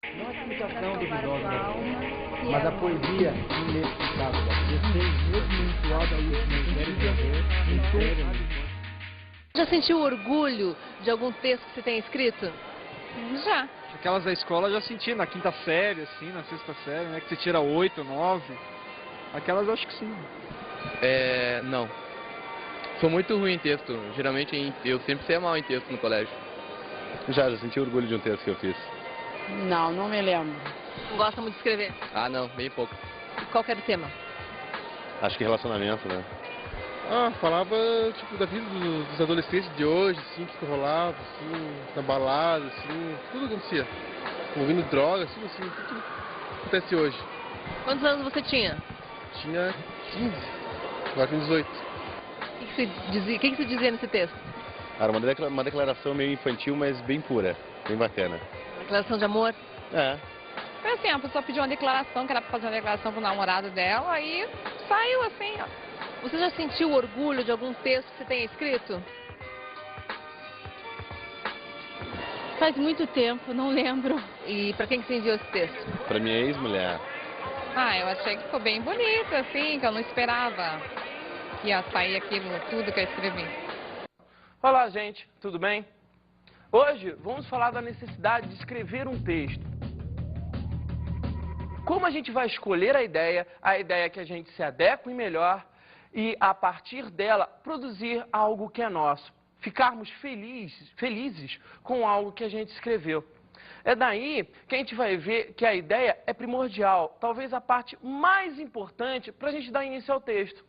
Não a explicação dos jogos, mas a poesia inexplicável. Mesmo entoada Já sentiu orgulho de algum texto que você tenha escrito? Já. Aquelas da escola eu já senti, na quinta série, assim, na sexta série, né? Que você tira 8, 9. Aquelas eu acho que sim. Não. Sou muito ruim em texto. Geralmente eu sempre sei mal em texto no colégio. Já senti orgulho de um texto que eu fiz. Não, não me lembro. Não gosta muito de escrever? Ah, não, bem pouco. E qual que era o tema? Acho que relacionamento, né? Falava, tipo, da vida dos adolescentes de hoje, assim, que rolava, assim, na balada, assim, tudo acontecia. Ouvindo drogas, tudo assim, tudo acontece hoje. Quantos anos você tinha? Tinha 15, agora tem 18. O que você dizia nesse texto? Era uma declaração meio infantil, mas bem pura, bem bacana. Uma declaração de amor? É. Foi assim, a pessoa pediu uma declaração, que era pra fazer uma declaração pro namorado dela, aí saiu assim, ó. Você já sentiu orgulho de algum texto que você tenha escrito? Faz muito tempo, não lembro. E pra quem que você enviou esse texto? Pra minha ex-mulher. Eu achei que ficou bem bonito, assim, que eu não esperava que ia sair aquilo tudo que eu escrevi. Olá, gente, tudo bem? Hoje vamos falar da necessidade de escrever um texto. Como a gente vai escolher a ideia que a gente se adeque melhor e, a partir dela, produzir algo que é nosso. Ficarmos felizes com algo que a gente escreveu. É daí que a gente vai ver que a ideia é primordial, talvez a parte mais importante para a gente dar início ao texto.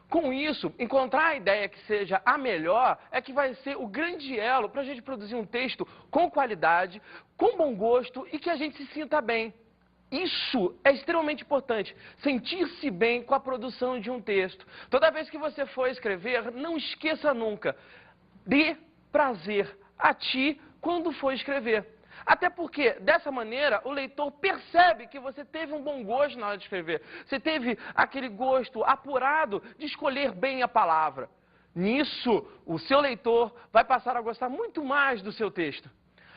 Com isso, encontrar a ideia que seja a melhor é que vai ser o grande elo para a gente produzir um texto com qualidade, com bom gosto e que a gente se sinta bem. Isso é extremamente importante, sentir-se bem com a produção de um texto. Toda vez que você for escrever, não esqueça nunca, dê prazer a ti quando for escrever. Até porque, dessa maneira, o leitor percebe que você teve um bom gosto na hora de escrever. Você teve aquele gosto apurado de escolher bem a palavra. Nisso, o seu leitor vai passar a gostar muito mais do seu texto.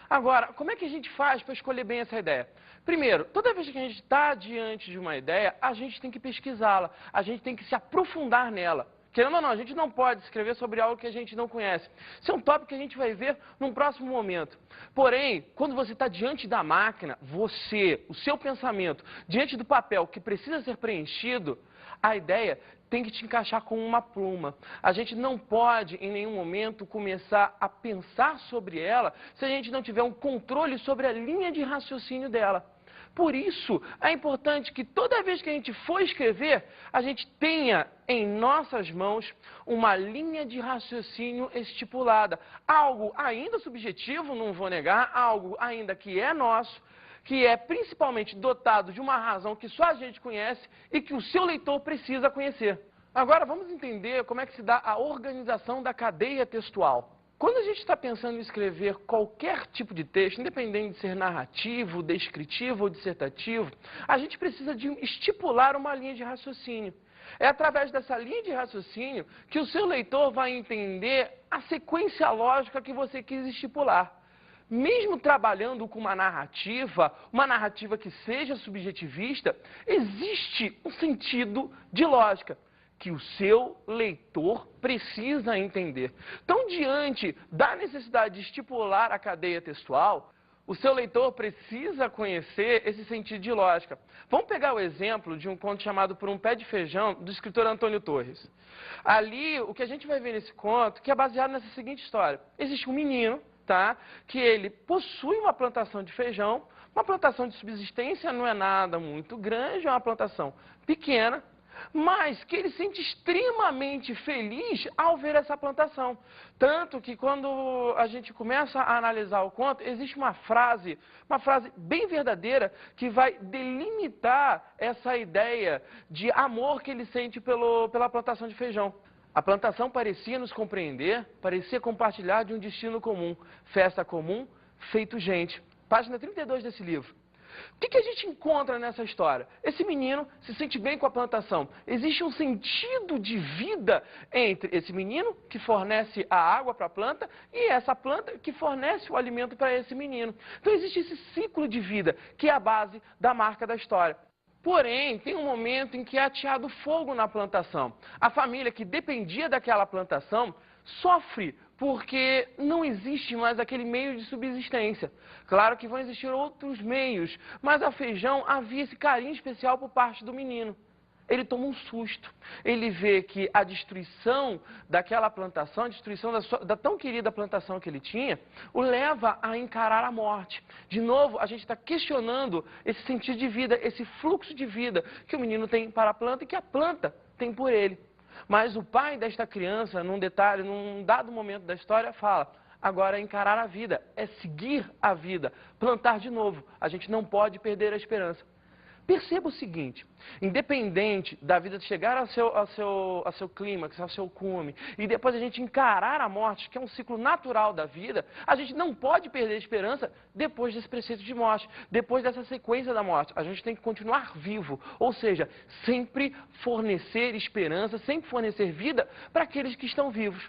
Agora, como é que a gente faz para escolher bem essa ideia? Primeiro, toda vez que a gente está diante de uma ideia, a gente tem que pesquisá-la, a gente tem que se aprofundar nela. Querendo ou não, a gente não pode escrever sobre algo que a gente não conhece. Isso é um tópico que a gente vai ver num próximo momento. Porém, quando você está diante da máquina, você, o seu pensamento, diante do papel que precisa ser preenchido, a ideia tem que te encaixar com uma pluma. A gente não pode, em nenhum momento, começar a pensar sobre ela se a gente não tiver um controle sobre a linha de raciocínio dela. Por isso, é importante que toda vez que a gente for escrever, a gente tenha em nossas mãos uma linha de raciocínio estipulada. Algo ainda subjetivo, não vou negar, algo ainda que é nosso, que é principalmente dotado de uma razão que só a gente conhece e que o seu leitor precisa conhecer. Agora, vamos entender como é que se dá a organização da cadeia textual. Quando a gente está pensando em escrever qualquer tipo de texto, independente de ser narrativo, descritivo ou dissertativo, a gente precisa de estipular uma linha de raciocínio. É através dessa linha de raciocínio que o seu leitor vai entender a sequência lógica que você quis estipular. Mesmo trabalhando com uma narrativa que seja subjetivista, existe um sentido de lógica que o seu leitor precisa entender. Então, diante da necessidade de estipular a cadeia textual, o seu leitor precisa conhecer esse sentido de lógica. Vamos pegar o exemplo de um conto chamado Por um Pé de Feijão, do escritor Antônio Torres. Ali, o que a gente vai ver nesse conto, que é baseado nessa seguinte história. Existe um menino, que ele possui uma plantação de feijão, uma plantação de subsistência, não é nada muito grande, é uma plantação pequena, mas que ele se sente extremamente feliz ao ver essa plantação. Tanto que quando a gente começa a analisar o conto, existe uma frase bem verdadeira que vai delimitar essa ideia de amor que ele sente pela plantação de feijão. A plantação parecia nos compreender, parecia compartilhar de um destino comum. Festa comum, feito gente. Página 32 desse livro. O que a gente encontra nessa história? Esse menino se sente bem com a plantação. Existe um sentido de vida entre esse menino, que fornece a água para a planta, e essa planta que fornece o alimento para esse menino. Então existe esse ciclo de vida, que é a base da marca da história. Porém, tem um momento em que é ateado fogo na plantação. A família que dependia daquela plantação sofre porque não existe mais aquele meio de subsistência. Claro que vão existir outros meios, mas a Feijão havia esse carinho especial por parte do menino. Ele toma um susto. Ele vê que a destruição daquela plantação, a destruição da tão querida plantação que ele tinha, o leva a encarar a morte. De novo, a gente está questionando esse sentido de vida, esse fluxo de vida que o menino tem para a planta e que a planta tem por ele. Mas o pai desta criança, num dado momento da história, fala: agora é encarar a vida, é seguir a vida, plantar de novo. A gente não pode perder a esperança. Perceba o seguinte: independente da vida chegar ao seu clímax, ao seu cume, e depois a gente encarar a morte, que é um ciclo natural da vida, a gente não pode perder a esperança depois desse preceito de morte, depois dessa sequência da morte. A gente tem que continuar vivo, ou seja, sempre fornecer esperança, sempre fornecer vida para aqueles que estão vivos.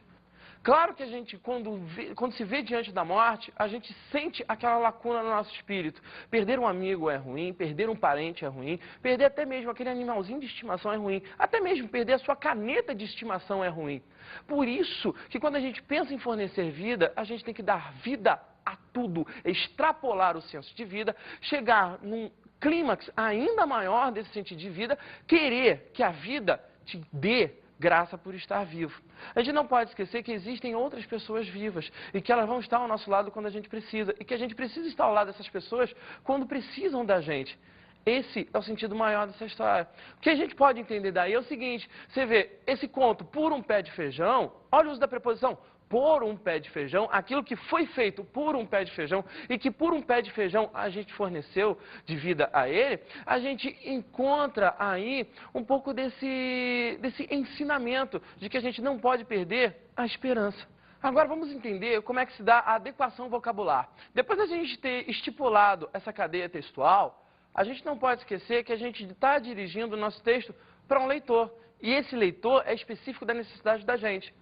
Claro que a gente, quando se vê diante da morte, a gente sente aquela lacuna no nosso espírito. Perder um amigo é ruim, perder um parente é ruim, perder até mesmo aquele animalzinho de estimação é ruim, até mesmo perder a sua caneta de estimação é ruim. Por isso que quando a gente pensa em fornecer vida, a gente tem que dar vida a tudo, extrapolar o senso de vida, chegar num clímax ainda maior desse sentido de vida, querer que a vida te dê graça por estar vivo. A gente não pode esquecer que existem outras pessoas vivas e que elas vão estar ao nosso lado quando a gente precisa e que a gente precisa estar ao lado dessas pessoas quando precisam da gente. Esse é o sentido maior dessa história. O que a gente pode entender daí é o seguinte: você vê esse conto por um pé de feijão, olha o uso da preposição por um pé de feijão, aquilo que foi feito por um pé de feijão e que por um pé de feijão a gente forneceu de vida a ele, a gente encontra aí um pouco desse ensinamento de que a gente não pode perder a esperança. Agora vamos entender como é que se dá a adequação vocabular. Depois da gente ter estipulado essa cadeia textual, a gente não pode esquecer que a gente está dirigindo o nosso texto para um leitor. E esse leitor é específico da necessidade da gente.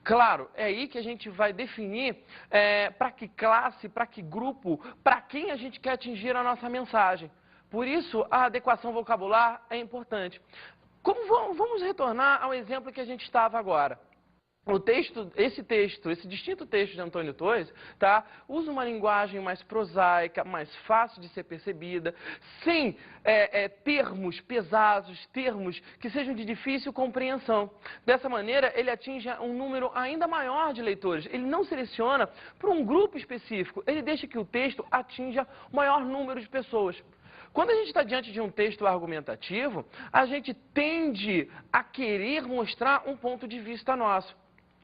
Claro, é aí que a gente vai definir para que classe, para que grupo, para quem a gente quer atingir a nossa mensagem. Por isso, a adequação vocabular é importante. Vamos retornar ao exemplo que a gente estava agora. Esse distinto texto de Antônio Torres, tá, usa uma linguagem mais prosaica, mais fácil de ser percebida, sem termos pesados, termos que sejam de difícil compreensão. Dessa maneira, ele atinge um número ainda maior de leitores. Ele não seleciona para um grupo específico, ele deixa que o texto atinja o maior número de pessoas. Quando a gente está diante de um texto argumentativo, a gente tende a querer mostrar um ponto de vista nosso.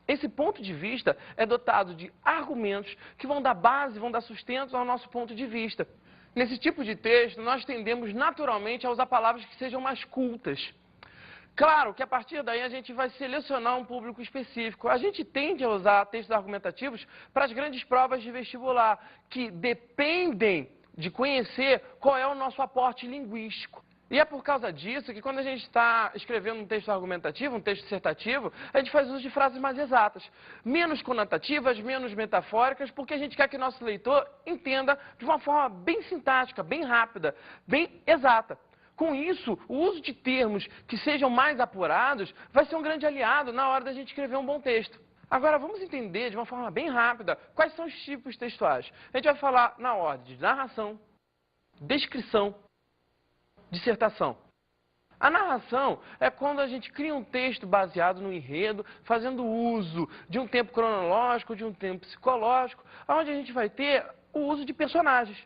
Esse ponto de vista é dotado de argumentos que vão dar base, vão dar sustento ao nosso ponto de vista. Nesse tipo de texto, nós tendemos naturalmente a usar palavras que sejam mais cultas. Claro que a partir daí a gente vai selecionar um público específico. A gente tende a usar textos argumentativos para as grandes provas de vestibular, que dependem de conhecer qual é o nosso aporte linguístico. E é por causa disso que quando a gente está escrevendo um texto argumentativo, um texto dissertativo, a gente faz uso de frases mais exatas, menos conotativas, menos metafóricas, porque a gente quer que nosso leitor entenda de uma forma bem sintática, bem rápida, bem exata. Com isso, o uso de termos que sejam mais apurados vai ser um grande aliado na hora da gente escrever um bom texto. Agora, vamos entender de uma forma bem rápida quais são os tipos textuais. A gente vai falar na ordem de narração, descrição, dissertação. A narração é quando a gente cria um texto baseado no enredo, fazendo uso de um tempo cronológico, de um tempo psicológico, onde a gente vai ter o uso de personagens.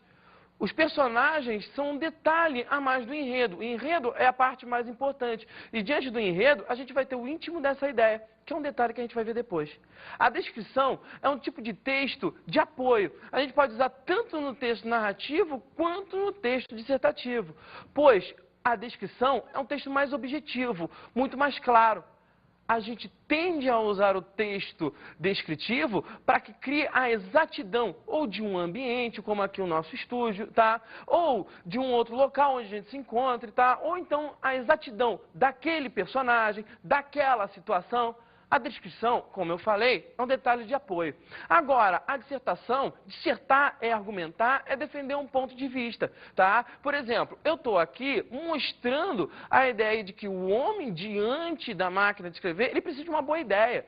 Os personagens são um detalhe a mais do enredo. O enredo é a parte mais importante. E diante do enredo, a gente vai ter o íntimo dessa ideia, que é um detalhe que a gente vai ver depois. A descrição é um tipo de texto de apoio. A gente pode usar tanto no texto narrativo quanto no texto dissertativo, pois a descrição é um texto mais objetivo, muito mais claro. a gente tende a usar o texto descritivo para que crie a exatidão ou de um ambiente, como aqui o nosso estúdio, tá? Ou de um outro local onde a gente se encontre, tá? Ou então a exatidão daquele personagem, daquela situação. A descrição, como eu falei, é um detalhe de apoio. Agora, a dissertação, dissertar é argumentar, é defender um ponto de vista, tá? Por exemplo, eu estou aqui mostrando a ideia de que o homem, diante da máquina de escrever, ele precisa de uma boa ideia.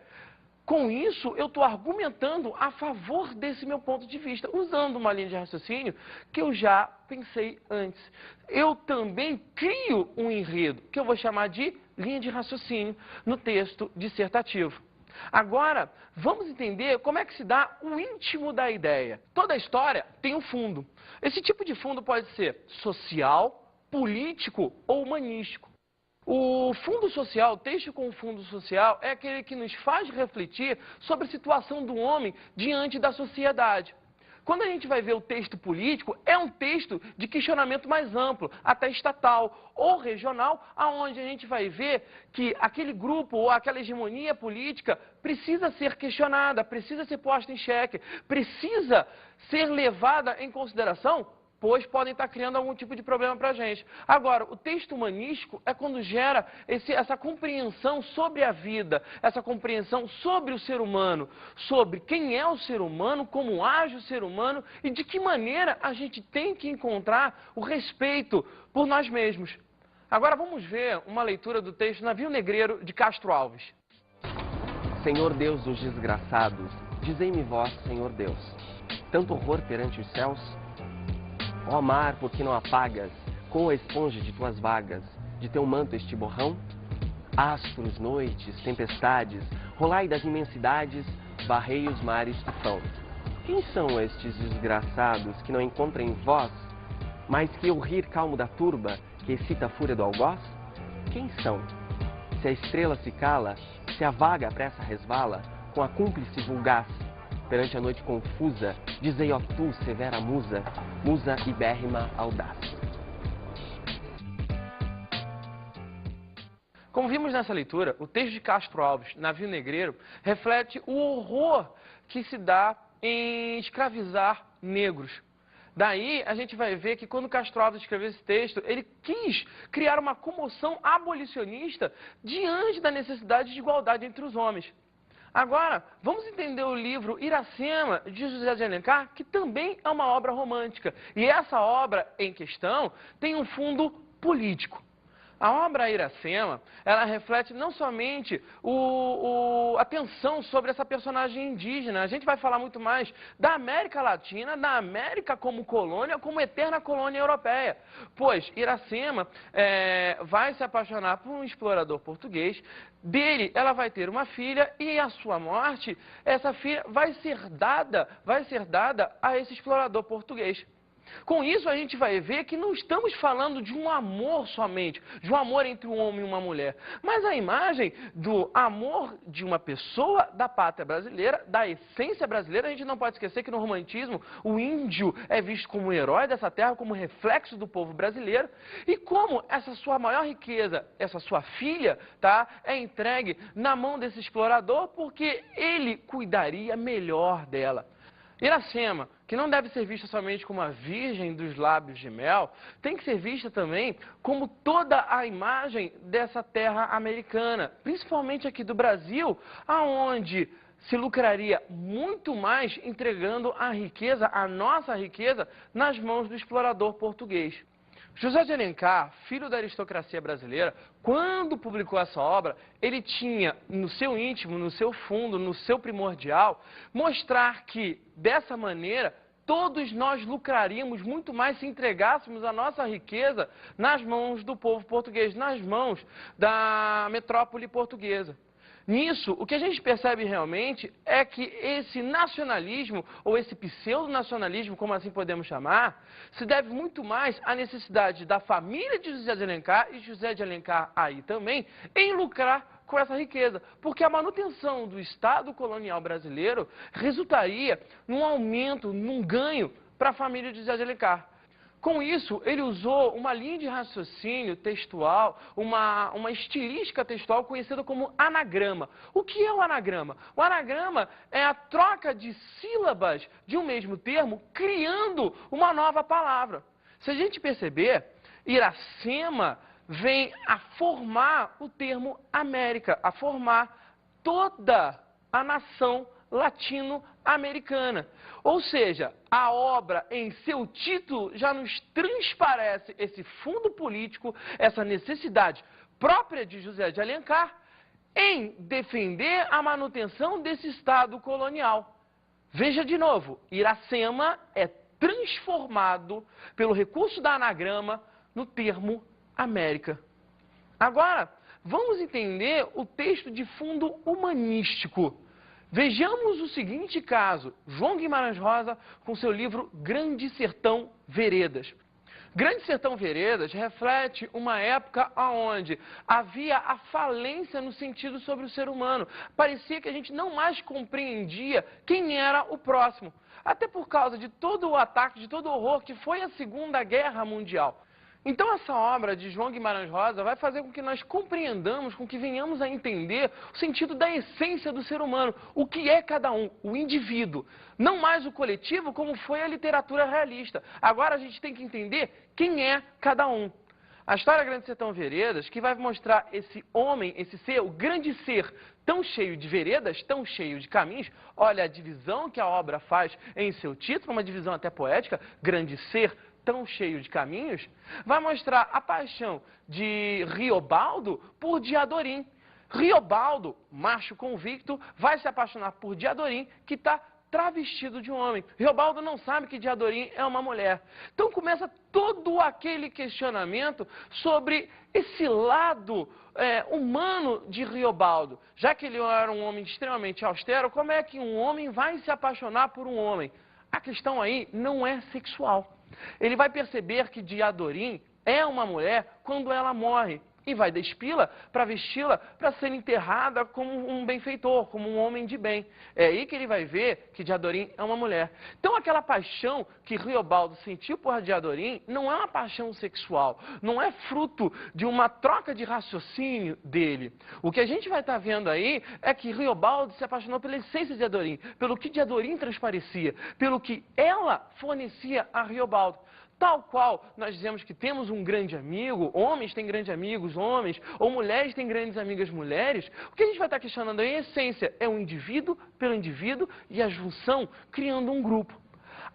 Com isso, eu estou argumentando a favor desse meu ponto de vista, usando uma linha de raciocínio que eu já pensei antes. Eu também crio um enredo, que eu vou chamar de linha de raciocínio, no texto dissertativo. Agora, vamos entender como é que se dá o íntimo da ideia. Toda história tem um fundo. Esse tipo de fundo pode ser social, político ou humanístico. O fundo social, o texto com o fundo social, é aquele que nos faz refletir sobre a situação do homem diante da sociedade. Quando a gente vai ver o texto político, é um texto de questionamento mais amplo, até estatal ou regional, aonde a gente vai ver que aquele grupo ou aquela hegemonia política precisa ser questionada, precisa ser posta em xeque, precisa ser levada em consideração, pois podem estar criando algum tipo de problema para a gente. Agora, o texto humanístico é quando gera essa compreensão sobre a vida, essa compreensão sobre o ser humano, sobre quem é o ser humano, como age o ser humano e de que maneira a gente tem que encontrar o respeito por nós mesmos. Agora vamos ver uma leitura do texto Navio Negreiro, de Castro Alves. Senhor Deus dos desgraçados, dizei-me vós, Senhor Deus, tanto horror perante os céus? Ó mar, por que não apagas, com a esponja de tuas vagas, de teu manto este borrão? Astros, noites, tempestades, rolai das imensidades, varrei os mares tufão. Quem são estes desgraçados que não encontram em vós, mais que o rir calmo da turba, que excita a fúria do algoz? Quem são? Se a estrela se cala, se a vaga à pressa resvala, com a cúmplice vulgaz, perante a noite confusa, dizei, ó tu, severa musa, musa ibérrima audaz. Como vimos nessa leitura, o texto de Castro Alves, Navio Negreiro, reflete o horror que se dá em escravizar negros. Daí a gente vai ver que quando Castro Alves escreveu esse texto, ele quis criar uma comoção abolicionista diante da necessidade de igualdade entre os homens. Agora, vamos entender o livro Iracema, de José de Alencar, que também é uma obra romântica. E essa obra em questão tem um fundo político. A obra Iracema, ela reflete não somente a tensão sobre essa personagem indígena. A gente vai falar muito mais da América Latina, da América como colônia, como eterna colônia europeia. Pois Iracema vai se apaixonar por um explorador português. Dele, ela vai ter uma filha e à sua morte, essa filha vai ser dada a esse explorador português. Com isso, a gente vai ver que não estamos falando de um amor somente, de um amor entre um homem e uma mulher, mas a imagem do amor de uma pessoa da pátria brasileira, da essência brasileira. A gente não pode esquecer que no romantismo o índio é visto como um herói dessa terra, como reflexo do povo brasileiro, e como essa sua maior riqueza, essa sua filha, tá, é entregue na mão desse explorador, porque ele cuidaria melhor dela. Iracema, que não deve ser vista somente como a virgem dos lábios de mel, tem que ser vista também como toda a imagem dessa terra americana, principalmente aqui do Brasil, aonde se lucraria muito mais entregando a riqueza, a nossa riqueza, nas mãos do explorador português. José de Alencar, filho da aristocracia brasileira, quando publicou essa obra, ele tinha no seu íntimo, no seu fundo, no seu primordial, mostrar que, dessa maneira, todos nós lucraríamos muito mais se entregássemos a nossa riqueza nas mãos do povo português, nas mãos da metrópole portuguesa. Nisso, o que a gente percebe realmente é que esse nacionalismo, ou esse pseudo-nacionalismo, como assim podemos chamar, se deve muito mais à necessidade da família de José de Alencar, e José de Alencar aí também, em lucrar com essa riqueza. Porque a manutenção do Estado colonial brasileiro resultaria num aumento, num ganho para a família de José de Alencar. Com isso, ele usou uma linha de raciocínio textual, uma estilística textual conhecida como anagrama. O que é o anagrama? O anagrama é a troca de sílabas de um mesmo termo, criando uma nova palavra. Se a gente perceber, Iracema vem a formar o termo América, a formar toda a nação latino-americana. Ou seja, a obra em seu título já nos transparece esse fundo político, essa necessidade própria de José de Alencar em defender a manutenção desse Estado colonial. Veja de novo, Iracema é transformado pelo recurso da anagrama no termo América. Agora, vamos entender o texto de fundo humanístico. Vejamos o seguinte caso, João Guimarães Rosa com seu livro Grande Sertão Veredas. Grande Sertão Veredas reflete uma época onde havia a falência no sentido sobre o ser humano. Parecia que a gente não mais compreendia quem era o próximo. Até por causa de todo o ataque, de todo o horror que foi a Segunda Guerra Mundial. Então essa obra de João Guimarães Rosa vai fazer com que nós compreendamos, com que venhamos a entender o sentido da essência do ser humano, o que é cada um, o indivíduo. Não mais o coletivo como foi a literatura realista. Agora a gente tem que entender quem é cada um. A história Grande Sertão Veredas, que vai mostrar esse homem, esse ser, o grande ser, tão cheio de veredas, tão cheio de caminhos. Olha a divisão que a obra faz em seu título, uma divisão até poética, grande ser, tão cheio de caminhos, vai mostrar a paixão de Riobaldo por Diadorim. Riobaldo, macho convicto, vai se apaixonar por Diadorim, que está travestido de um homem. Riobaldo não sabe que Diadorim é uma mulher. Então começa todo aquele questionamento sobre esse lado humano de Riobaldo. Já que ele era um homem extremamente austero, como é que um homem vai se apaixonar por um homem? A questão aí não é sexual. Ele vai perceber que Diadorim é uma mulher quando ela morre e vai despí-la para vesti-la para ser enterrada como um benfeitor, como um homem de bem. É aí que ele vai ver que Diadorim é uma mulher. Então aquela paixão que Riobaldo sentiu por Diadorim não é uma paixão sexual, não é fruto de uma troca de raciocínio dele. O que a gente vai estar vendo aí é que Riobaldo se apaixonou pela essência de Diadorim, pelo que Diadorim transparecia, pelo que ela fornecia a Riobaldo. Tal qual nós dizemos que temos um grande amigo, homens têm grandes amigos, homens, ou mulheres têm grandes amigas, mulheres, o que a gente vai estar questionando em essência é o indivíduo pelo indivíduo e a junção criando um grupo.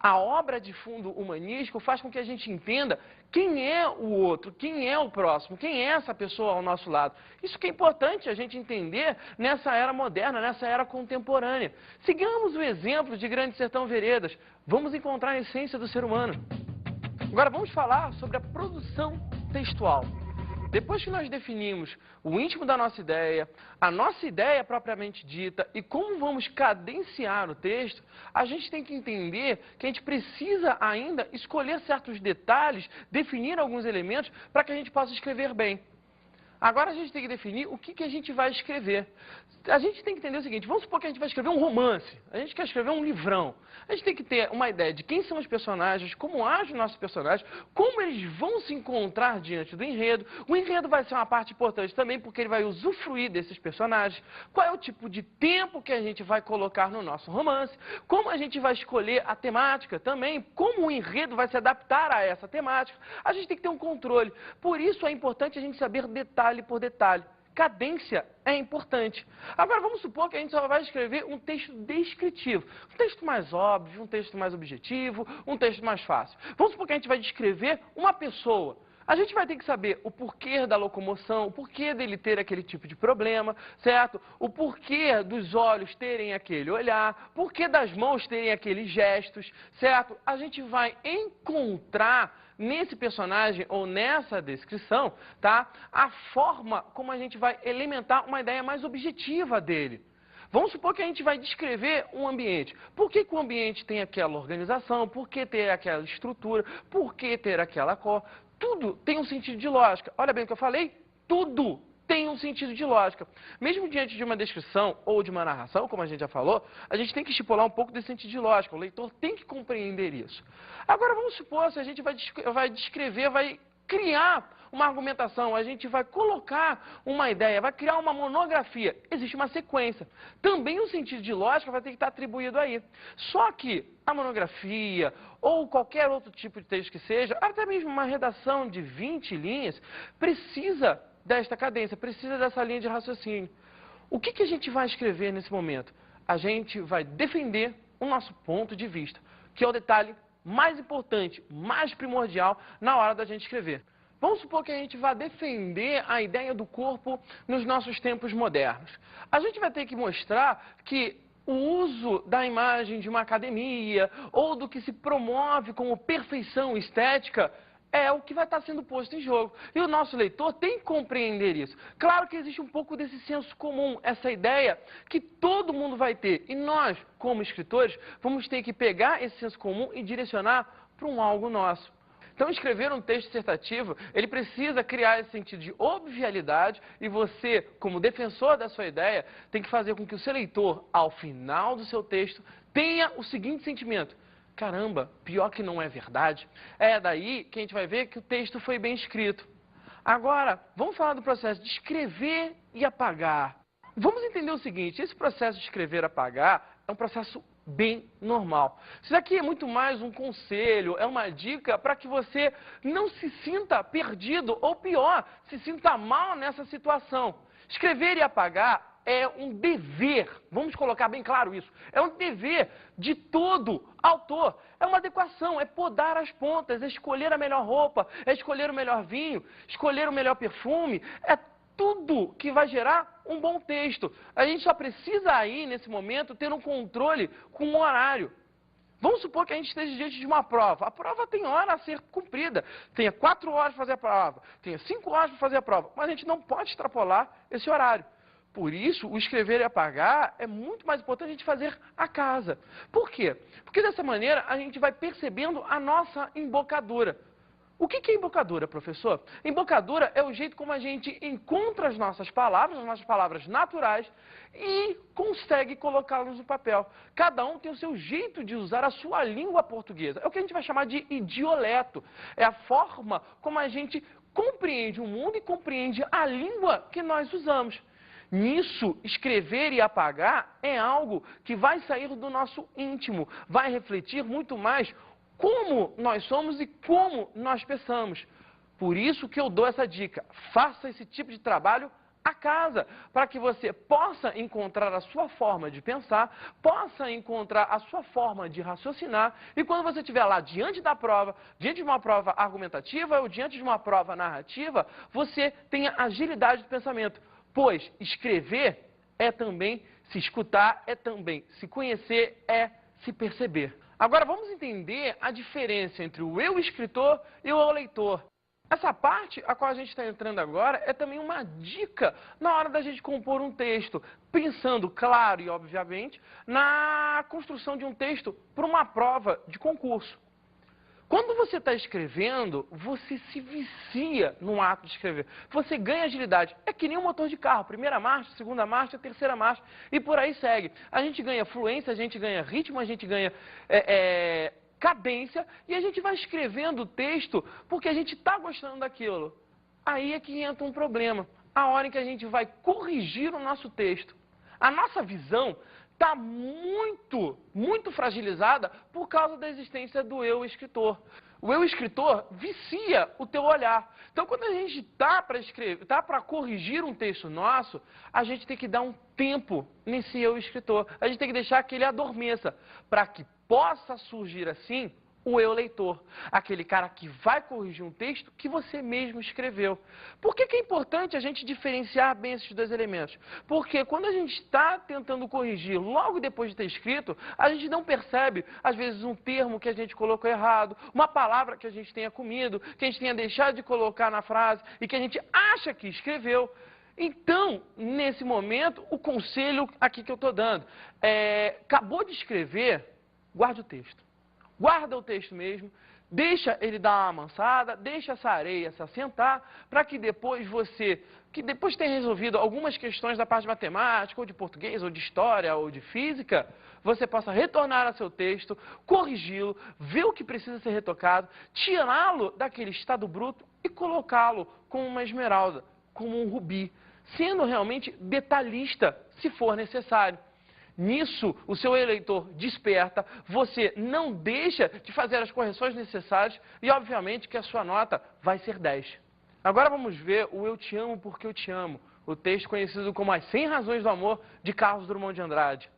A obra de fundo humanístico faz com que a gente entenda quem é o outro, quem é o próximo, quem é essa pessoa ao nosso lado. Isso que é importante a gente entender nessa era moderna, nessa era contemporânea. Sigamos o exemplo de Grande Sertão Veredas. Vamos encontrar a essência do ser humano. Agora vamos falar sobre a produção textual. Depois que nós definimos o íntimo da nossa ideia, a nossa ideia propriamente dita e como vamos cadenciar o texto, a gente tem que entender que a gente precisa ainda escolher certos detalhes, definir alguns elementos para que a gente possa escrever bem. Agora a gente tem que definir o que a gente vai escrever. A gente tem que entender o seguinte, vamos supor que a gente vai escrever um romance, a gente quer escrever um livrão. A gente tem que ter uma ideia de quem são os personagens, como agem os nossos personagens, como eles vão se encontrar diante do enredo. O enredo vai ser uma parte importante também, porque ele vai usufruir desses personagens. Qual é o tipo de tempo que a gente vai colocar no nosso romance, como a gente vai escolher a temática também, como o enredo vai se adaptar a essa temática. A gente tem que ter um controle. Por isso é importante a gente saber detalhe por detalhe. Cadência é importante. Agora vamos supor que a gente só vai escrever um texto descritivo. Um texto mais óbvio, um texto mais objetivo, um texto mais fácil. Vamos supor que a gente vai descrever uma pessoa. A gente vai ter que saber o porquê da locomoção, o porquê dele ter aquele tipo de problema, certo? O porquê dos olhos terem aquele olhar, o porquê das mãos terem aqueles gestos, certo? A gente vai encontrar nesse personagem ou nessa descrição, tá? A forma como a gente vai elementar uma ideia mais objetiva dele. Vamos supor que a gente vai descrever um ambiente. Por que o ambiente tem aquela organização? Por que ter aquela estrutura? Por que ter aquela cor? Tudo tem um sentido de lógica. Olha bem o que eu falei. Tudo tem um sentido de lógica. Mesmo diante de uma descrição ou de uma narração, como a gente já falou, a gente tem que estipular um pouco desse sentido de lógica. O leitor tem que compreender isso. Agora, vamos supor, se a gente vai descrever, vai criar uma argumentação, a gente vai colocar uma ideia, vai criar uma monografia. Existe uma sequência. Também o sentido de lógica vai ter que estar atribuído aí. Só que a monografia ou qualquer outro tipo de texto que seja, até mesmo uma redação de 20 linhas, precisa desta cadência, precisa dessa linha de raciocínio. O que a gente vai escrever nesse momento? A gente vai defender o nosso ponto de vista, que é o detalhe mais importante, mais primordial na hora da gente escrever. Vamos supor que a gente vai defender a ideia do corpo nos nossos tempos modernos. A gente vai ter que mostrar que o uso da imagem de uma academia ou do que se promove como perfeição estética é o que vai estar sendo posto em jogo. E o nosso leitor tem que compreender isso. Claro que existe um pouco desse senso comum, essa ideia que todo mundo vai ter. E nós, como escritores, vamos ter que pegar esse senso comum e direcionar para um algo nosso. Então, escrever um texto dissertativo, ele precisa criar esse sentido de obvialidade e você, como defensor da sua ideia, tem que fazer com que o seu leitor, ao final do seu texto, tenha o seguinte sentimento: caramba, pior que não é verdade. É daí que a gente vai ver que o texto foi bem escrito. Agora, vamos falar do processo de escrever e apagar. Vamos entender o seguinte: esse processo de escrever e apagar é um processo bem normal. Isso aqui é muito mais um conselho, é uma dica para que você não se sinta perdido ou pior, se sinta mal nessa situação. Escrever e apagar é um dever, vamos colocar bem claro isso, é um dever de todo autor, é uma adequação, é podar as pontas, é escolher a melhor roupa, é escolher o melhor vinho, escolher o melhor perfume, é tudo que vai gerar um bom texto. A gente só precisa aí, nesse momento, ter um controle com o horário. Vamos supor que a gente esteja diante de uma prova. A prova tem hora a ser cumprida. Tenha 4 horas para fazer a prova, tenha 5 horas para fazer a prova, mas a gente não pode extrapolar esse horário. Por isso, o escrever e apagar é muito mais importante a gente fazer a casa. Por quê? Porque dessa maneira a gente vai percebendo a nossa embocadura. O que é embocadura, professor? Embocadura é o jeito como a gente encontra as nossas palavras naturais e consegue colocá-las no papel. Cada um tem o seu jeito de usar a sua língua portuguesa. É o que a gente vai chamar de idioleto. É a forma como a gente compreende o mundo e compreende a língua que nós usamos. Nisso, escrever e apagar é algo que vai sair do nosso íntimo, vai refletir muito mais como nós somos e como nós pensamos. Por isso que eu dou essa dica: faça esse tipo de trabalho a casa, para que você possa encontrar a sua forma de pensar, possa encontrar a sua forma de raciocinar, e quando você estiver lá diante da prova, diante de uma prova argumentativa ou diante de uma prova narrativa, você tenha agilidade de pensamento, pois escrever é também se escutar, é também se conhecer, é se perceber. Agora vamos entender a diferença entre o eu escritor e o eu leitor. Essa parte a qual a gente está entrando agora é também uma dica na hora da gente compor um texto, pensando, claro e obviamente, na construção de um texto para uma prova de concurso. Quando você está escrevendo, você se vicia no ato de escrever. Você ganha agilidade. É que nem um motor de carro. Primeira marcha, segunda marcha, terceira marcha e por aí segue. A gente ganha fluência, a gente ganha ritmo, a gente ganha cadência e a gente vai escrevendo o texto porque a gente está gostando daquilo. Aí é que entra um problema. A hora em que a gente vai corrigir o nosso texto. A nossa visão está muito fragilizada por causa da existência do eu escritor. O eu escritor vicia o teu olhar. Então, quando a gente está para escrever, está para corrigir um texto nosso, a gente tem que dar um tempo nesse eu escritor. A gente tem que deixar que ele adormeça, para que possa surgir assim o eu leitor, aquele cara que vai corrigir um texto que você mesmo escreveu. Por que é importante a gente diferenciar bem esses dois elementos? Porque quando a gente está tentando corrigir logo depois de ter escrito, a gente não percebe, às vezes, um termo que a gente colocou errado, uma palavra que a gente tenha comido, que a gente tenha deixado de colocar na frase e que a gente acha que escreveu. Então, nesse momento, o conselho aqui que eu estou dando acabou de escrever, guarde o texto. Guarda o texto mesmo, deixa ele dar uma amansada, deixa essa areia se assentar, para que depois depois tenha resolvido algumas questões da parte de matemática, ou de português, ou de história, ou de física, você possa retornar ao seu texto, corrigi-lo, ver o que precisa ser retocado, tirá-lo daquele estado bruto e colocá-lo como uma esmeralda, como um rubi, sendo realmente detalhista, se for necessário. Nisso, o seu eleitor desperta, você não deixa de fazer as correções necessárias e, obviamente, que a sua nota vai ser 10. Agora vamos ver o Eu Te Amo Porque Eu Te Amo, o texto conhecido como As 100 Razões do Amor, de Carlos Drummond de Andrade.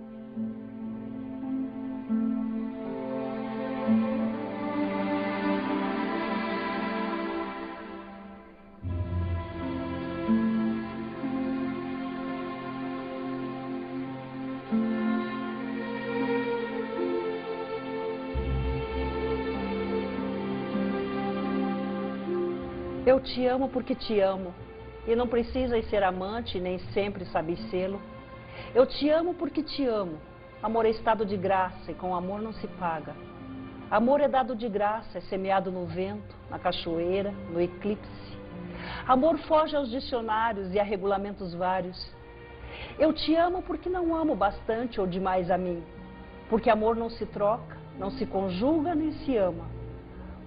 Eu te amo porque te amo, e não precisas ser amante, nem sempre sabes sê-lo. Eu te amo porque te amo, amor é estado de graça e com amor não se paga. Amor é dado de graça, é semeado no vento, na cachoeira, no eclipse. Amor foge aos dicionários e a regulamentos vários. Eu te amo porque não amo bastante ou demais a mim, porque amor não se troca, não se conjuga nem se ama.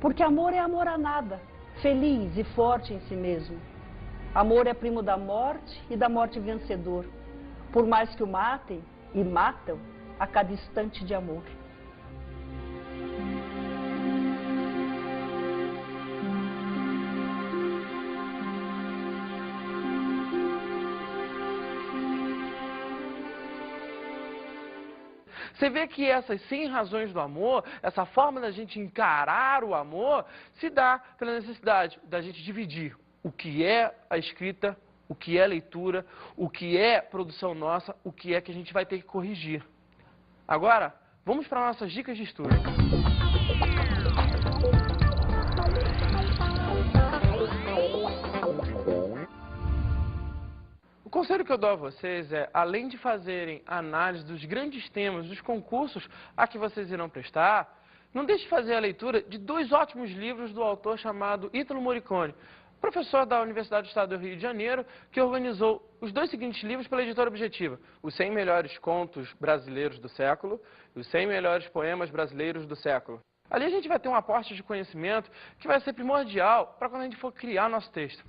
Porque amor é amor a nada, feliz e forte em si mesmo. Amor é primo da morte e da morte vencedor, por mais que o matem e matam a cada instante de amor. Você vê que essas 100 razões do amor, essa forma da gente encarar o amor, se dá pela necessidade da gente dividir o que é a escrita, o que é a leitura, o que é produção nossa, o que é que a gente vai ter que corrigir. Agora, vamos para nossas dicas de estudo. O conselho que eu dou a vocês é, além de fazerem análise dos grandes temas dos concursos a que vocês irão prestar, não deixe de fazer a leitura de 2 ótimos livros do autor chamado Ítalo Morricone, professor da Universidade do Estado do Rio de Janeiro, que organizou os 2 seguintes livros pela editora Objetiva: Os 100 Melhores Contos Brasileiros do Século e Os 100 Melhores Poemas Brasileiros do Século. Ali a gente vai ter um aporte de conhecimento que vai ser primordial para quando a gente for criar nosso texto.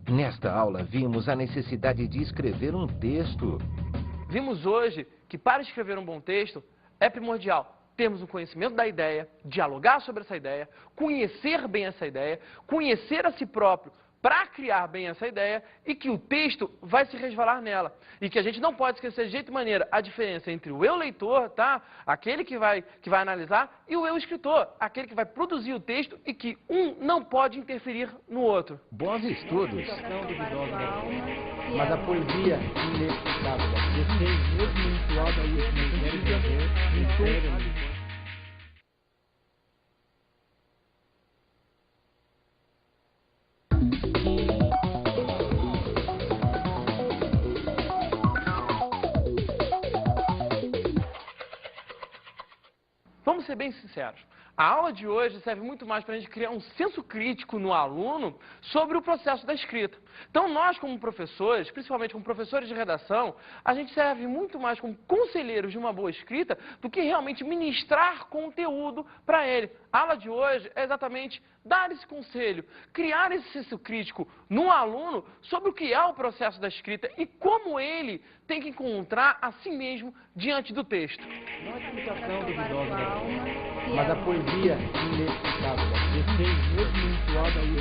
Nesta aula, vimos a necessidade de escrever um texto. Vimos hoje que para escrever um bom texto é primordial termos um conhecimento da ideia, dialogar sobre essa ideia, conhecer bem essa ideia, conhecer a si próprio para criar bem essa ideia e que o texto vai se resvalar nela. E que a gente não pode esquecer de jeito e maneira a diferença entre o eu leitor, tá? Aquele que vai analisar, e o eu escritor, aquele que vai produzir o texto e que um não pode interferir no outro. Bons estudos. Mas a poesia inexplicável, mesmo entoada aí, Vamos ser bem sinceros, a aula de hoje serve muito mais para a gente criar um senso crítico no aluno sobre o processo da escrita. Então nós, como professores, principalmente como professores de redação, a gente serve muito mais como conselheiros de uma boa escrita do que realmente ministrar conteúdo para ele. A aula de hoje é exatamente dar esse conselho, criar esse senso crítico no aluno sobre o que é o processo da escrita e como ele tem que encontrar a si mesmo diante do texto. Não é comunicação duvidosa, mas a poesia inexplicável, mesmo entoada aí,